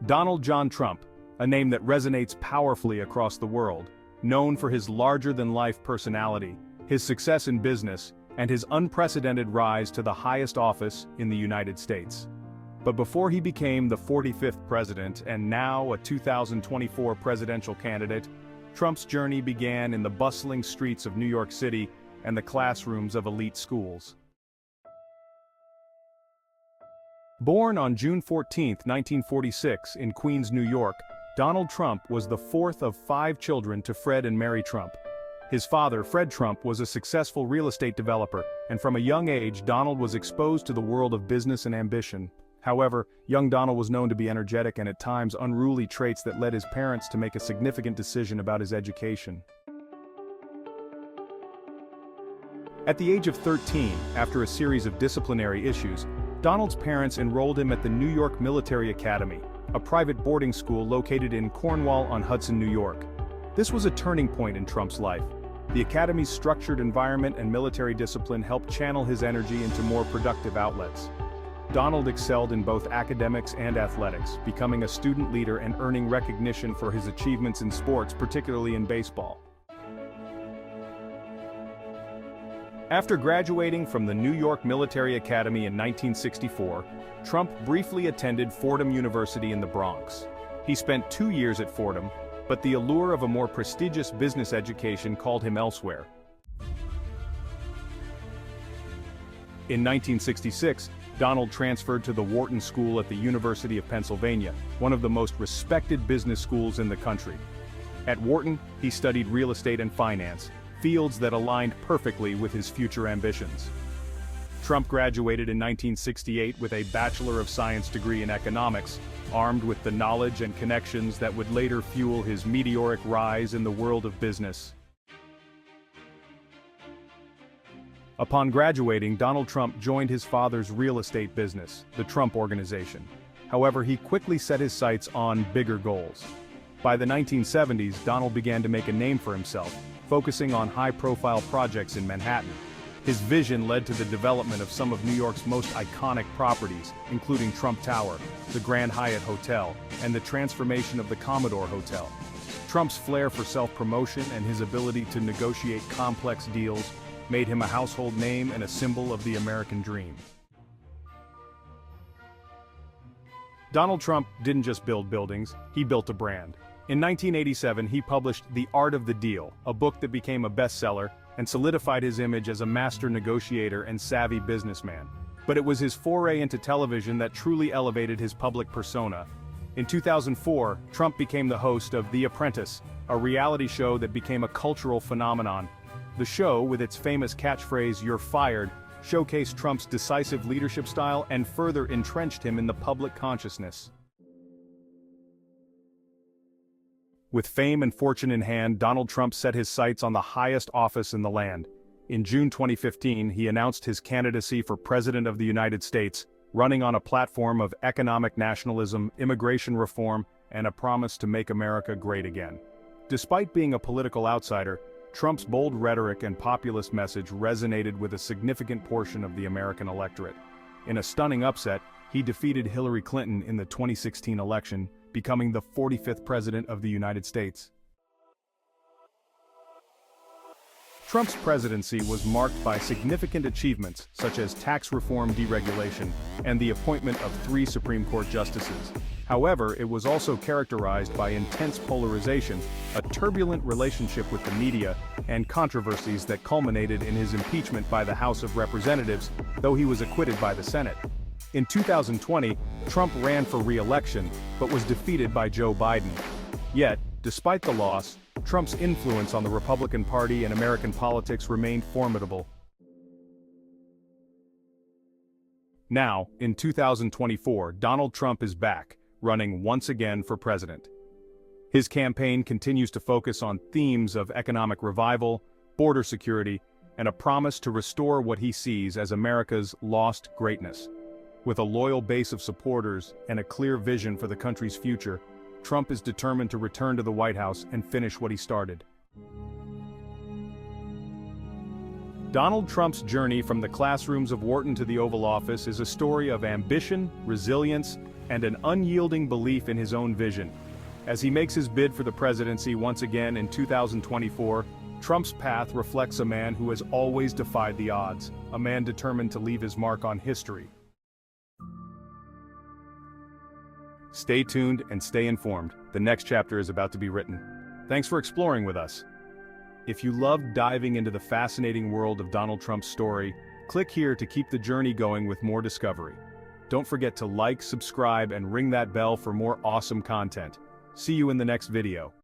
Donald John Trump, a name that resonates powerfully across the world, known for his larger-than-life personality, his success in business, and his unprecedented rise to the highest office in the United States. But before he became the 45th president and now a 2024 presidential candidate, Trump's journey began in the bustling streets of New York City and the classrooms of elite schools. Born on June 14, 1946, in Queens, New York, Donald Trump was the fourth of 5 children to Fred and Mary Trump. His father, Fred Trump, was a successful real estate developer, and from a young age, Donald was exposed to the world of business and ambition. However, young Donald was known to be energetic and at times unruly traits that led his parents to make a significant decision about his education. At the age of 13, after a series of disciplinary issues, Donald's parents enrolled him at the New York Military Academy, a private boarding school located in Cornwall-on-Hudson, New York. This was a turning point in Trump's life. The academy's structured environment and military discipline helped channel his energy into more productive outlets. Donald excelled in both academics and athletics, becoming a student leader and earning recognition for his achievements in sports, particularly in baseball. After graduating from the New York Military Academy in 1964, Trump briefly attended Fordham University in the Bronx. He spent 2 years at Fordham, but the allure of a more prestigious business education called him elsewhere. In 1966, Donald transferred to the Wharton School at the University of Pennsylvania, one of the most respected business schools in the country. At Wharton, he studied real estate and finance, fields that aligned perfectly with his future ambitions. Trump graduated in 1968 with a Bachelor of Science degree in economics, armed with the knowledge and connections that would later fuel his meteoric rise in the world of business. Upon graduating, Donald Trump joined his father's real estate business, the Trump Organization. However, he quickly set his sights on bigger goals. By the 1970s, Donald began to make a name for himself, focusing on high-profile projects in Manhattan. His vision led to the development of some of New York's most iconic properties, including Trump Tower, the Grand Hyatt Hotel, and the transformation of the Commodore Hotel. Trump's flair for self-promotion and his ability to negotiate complex deals made him a household name and a symbol of the American dream. Donald Trump didn't just build buildings, he built a brand. In 1987, he published The Art of the Deal, a book that became a bestseller and solidified his image as a master negotiator and savvy businessman. But it was his foray into television that truly elevated his public persona. In 2004, Trump became the host of The Apprentice, a reality show that became a cultural phenomenon. The show, with its famous catchphrase, "You're fired," showcased Trump's decisive leadership style and further entrenched him in the public consciousness. With fame and fortune in hand, Donald Trump set his sights on the highest office in the land. In June 2015, he announced his candidacy for President of the United States, running on a platform of economic nationalism, immigration reform, and a promise to make America great again. Despite being a political outsider, Trump's bold rhetoric and populist message resonated with a significant portion of the American electorate. In a stunning upset, he defeated Hillary Clinton in the 2016 election, becoming the 45th President of the United States. Trump's presidency was marked by significant achievements such as tax reform deregulation and the appointment of 3 Supreme Court justices. However, it was also characterized by intense polarization, a turbulent relationship with the media, and controversies that culminated in his impeachment by the House of Representatives, though he was acquitted by the Senate. In 2020, Trump ran for re-election, but was defeated by Joe Biden. Yet, despite the loss, Trump's influence on the Republican Party and American politics remained formidable. Now, in 2024, Donald Trump is back, running once again for president. His campaign continues to focus on themes of economic revival, border security, and a promise to restore what he sees as America's lost greatness. With a loyal base of supporters and a clear vision for the country's future, Trump is determined to return to the White House and finish what he started. Donald Trump's journey from the classrooms of Wharton to the Oval Office is a story of ambition, resilience, and an unyielding belief in his own vision. As he makes his bid for the presidency once again in 2024, Trump's path reflects a man who has always defied the odds, a man determined to leave his mark on history. Stay tuned and stay informed. The next chapter is about to be written. Thanks for exploring with us. If you love diving into the fascinating world of Donald Trump's story, click here to keep the journey going with more discovery. Don't forget to like, subscribe, and ring that bell for more awesome content. See you in the next video.